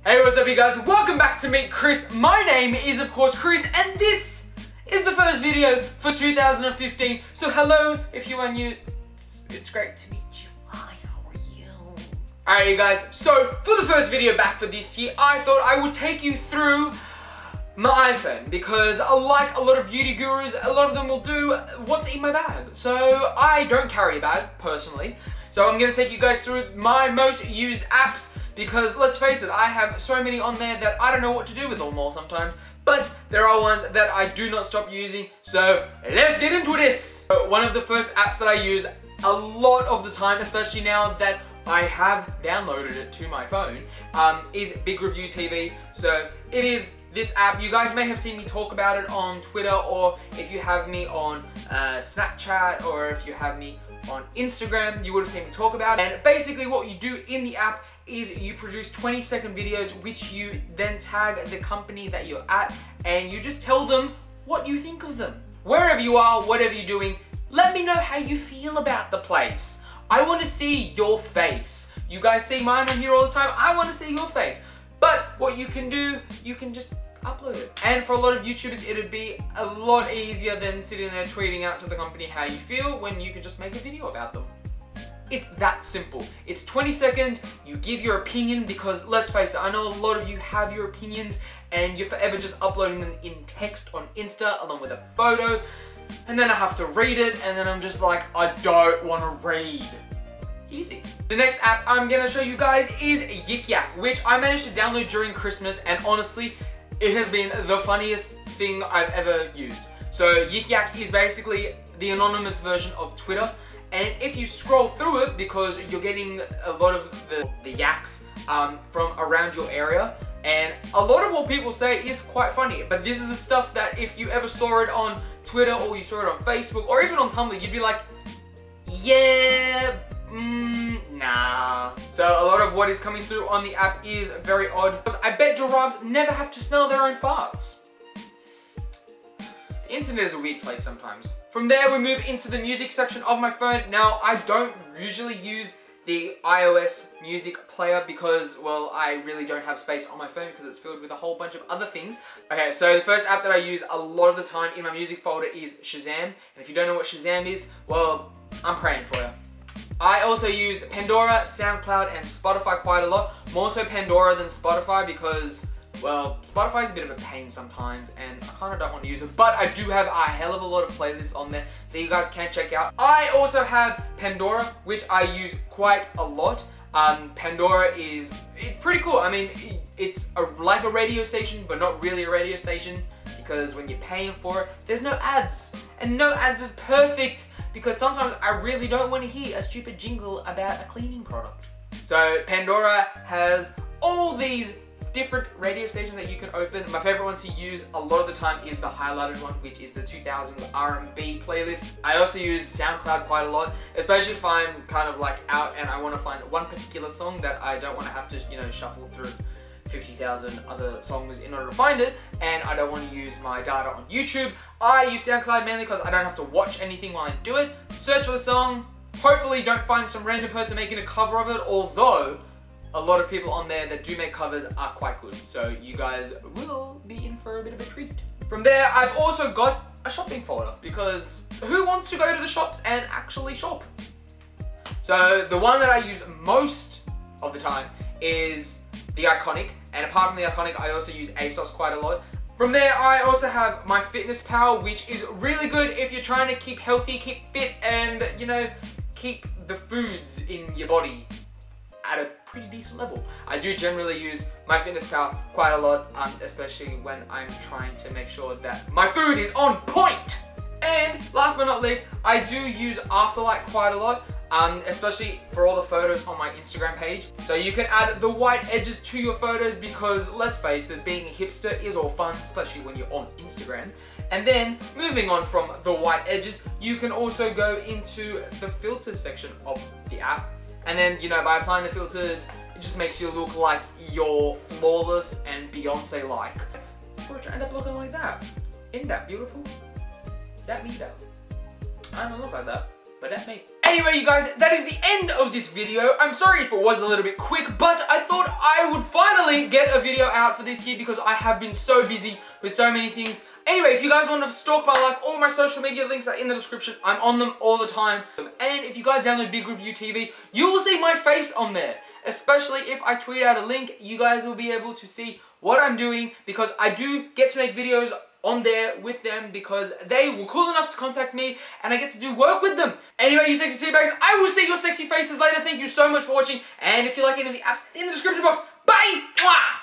Hey, what's up you guys? Welcome back to Meet Chris. My name is of course Chris and this is the first video for 2015. So hello, if you are new, it's great to meet you. Hi, how are you? Alright you guys, so for the first video back for this year, I thought I would take you through my iPhone because like a lot of beauty gurus, a lot of them will do what's in my bag. So I don't carry a bag personally. So I'm going to take you guys through my most used apps because let's face it, I have so many on there that I don't know what to do with them all sometimes. But there are ones that I do not stop using, so let's get into this! One of the first apps that I use a lot of the time, especially now that I have downloaded it to my phone, is Big Review TV. So it is this app. You guys may have seen me talk about it on Twitter, or if you have me on Snapchat, or if you have me on Instagram, you would have seen me talk about it. And basically what you do in the app is you produce 20-second videos which you then tag the company that you're at and you just tell them what you think of them. Wherever you are, whatever you're doing, let me know how you feel about the place. I want to see your face. You guys see mine on here all the time. I want to see your face. But what you can do, you can just upload it. And for a lot of YouTubers, it'd be a lot easier than sitting there tweeting out to the company how you feel when you can just make a video about them. It's that simple. It's 20 seconds, you give your opinion because let's face it, I know a lot of you have your opinions and you're forever just uploading them in text on Insta along with a photo, and then I have to read it and then I'm just like, I don't want to read. Easy. The next app I'm gonna show you guys is Yik Yak, which I managed to download during Christmas, and honestly, it has been the funniest thing I've ever used. So Yik Yak is basically the anonymous version of Twitter. And if you scroll through it, because you're getting a lot of the yaks from around your area, and a lot of what people say is quite funny, but this is the stuff that if you ever saw it on Twitter or you saw it on Facebook or even on Tumblr, you'd be like, yeah, nah. So a lot of what is coming through on the app is very odd. I bet giraffes never have to smell their own farts. The internet is a weird place sometimes. From there, we move into the music section of my phone. Now, I don't usually use the iOS music player because, well, I really don't have space on my phone because it's filled with a whole bunch of other things. Okay, so the first app that I use a lot of the time in my music folder is Shazam. And if you don't know what Shazam is, well, I'm praying for you. I also use Pandora, Soundcloud, and Spotify quite a lot. More so Pandora than Spotify because, well, Spotify is a bit of a pain sometimes and I kind of don't want to use it, but I do have a hell of a lot of playlists on there that you guys can check out. I also have Pandora, which I use quite a lot. Pandora it's pretty cool. I mean, it's like a radio station, but not really a radio station because when you're paying for it, there's no ads. And no ads is perfect because sometimes I really don't want to hear a stupid jingle about a cleaning product. So Pandora has all these different radio stations that you can open. My favorite one to use a lot of the time is the highlighted one, which is the 2000s R&B playlist. I also use SoundCloud quite a lot, especially if I'm kind of like out and I want to find one particular song that I don't want to have to, you know, shuffle through 50,000 other songs in order to find it, and I don't want to use my data on YouTube. I use SoundCloud mainly because I don't have to watch anything while I do it. Search for the song, hopefully don't find some random person making a cover of it, although a lot of people on there that do make covers are quite good, so you guys will be in for a bit of a treat. From there, I've also got a shopping folder because who wants to go to the shops and actually shop? So the one that I use most of the time is the Iconic, and apart from the Iconic, I also use Asos quite a lot. From there, I also have my Fitness Pal, which is really good if you're trying to keep healthy, keep fit, and, you know, keep the foods in your body at a pretty decent level. I do generally use my Fitness Pal quite a lot, especially when I'm trying to make sure that my food is on point. And last but not least, I do use Afterlight quite a lot, especially for all the photos on my Instagram page. So you can add the white edges to your photos because let's face it, being a hipster is all fun, especially when you're on Instagram. And then moving on from the white edges, you can also go into the filters section of the app. And then, you know, by applying the filters, it just makes you look like you're flawless and Beyonce-like. For it to end up looking like that. Isn't that beautiful? That me though. I don't look like that. But at me. Anyway, you guys, that is the end of this video. I'm sorry if it was a little bit quick, but I thought I would finally get a video out for this year because I have been so busy with so many things. Anyway, if you guys want to stalk my life, all my social media links are in the description. I'm on them all the time. And if you guys download Big Review TV, you will see my face on there. Especially if I tweet out a link, you guys will be able to see what I'm doing because I do get to make videos on there with them because they were cool enough to contact me and I get to do work with them. Anyway, you sexy teabags, I will see your sexy faces later. Thank you so much for watching, and if you like any of the apps in the description box, bye! Mwah!